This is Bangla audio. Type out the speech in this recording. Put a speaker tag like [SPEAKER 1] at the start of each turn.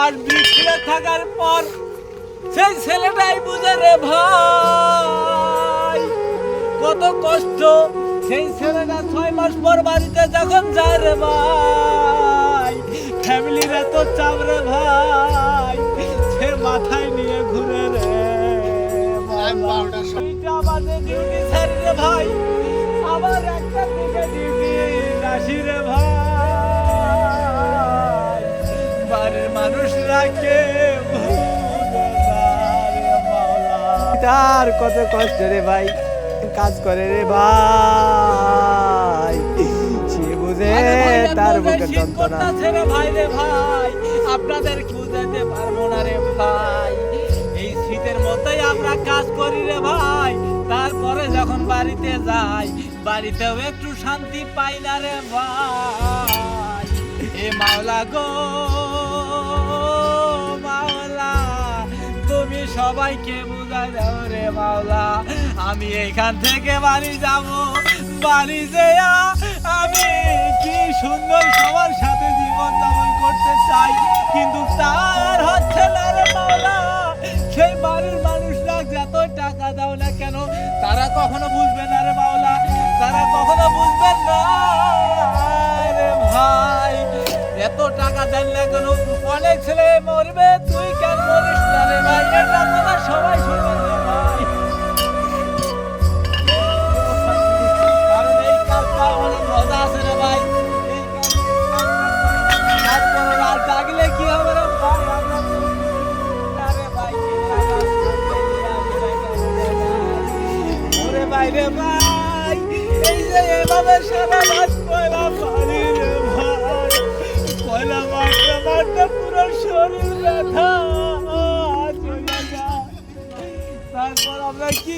[SPEAKER 1] আর বৃক্ষে থাকার পর সেই ছেলেটাই বুঝে রে ভাই কত কষ্ট। সেই ছেলেটা 6 মাস পর বাড়িতে যখন যায় রে ভাই, ফ্যামিলির এত চাপ রে ভাই, সে মাথায় নিয়ে ঘুরে রে বাজে ডিউটি ছাড়ি রে ভাই, আবার একটা দিকে ডিউটি আসি রে ভাই, বাড়ির মানুষরা কে তার কত কষ্ট রে ভাই, কাজ করে রে ভাই, সে বুঝে তার বুকের যন্ত্রণা রে ভাই রে ভাই, আপনাদের বুঝাইতে পারবো না রে ভাই। এই শীতের মধ্যেই আমরা কাজ করি রে ভাই, তারপরে যখন বাড়িতে যাই বাড়িতেও একটু শান্তি পাই না রে ভাই। এ মাওলা গো মাওলা, তুমি সবাইকে বুঝাই দাও রে মাওলা। আমি এইখান থেকে বাড়ি যাব, বাড়ি যেয়া আমি কি সুন্দর সবার সাথে জীবন যাপন করতে চাই, কিন্তু তার হচ্ছে না রে মাওলা। সেই বাড়ির মানুষরা যত টাকা দাও না কেন তারা কখনো বুঝবে না রে মাওলা, তারা কখনো বুঝবেন না রে ভাই। এত টাকা দেন না কেন, অনেক ছেলে মরবে, তুই কেন মরিস না রে ভাই, এটা কথা সবাই শুনবে রে ভাই। কারণ এই কাজটা অনেক মজা আছে রে ভাই, এই কাজ করে রাত জাগলে কি হবে রে ভাই, আমরা রে ভাই ওরে ভাই রে ভাই, এই যে এভাবে সারা রাত কয়লা পানি রে ভাই, কয়লা মারতে মারতে পুরো শরীর ব্যথা চলে যায়, তারপর আমরা কি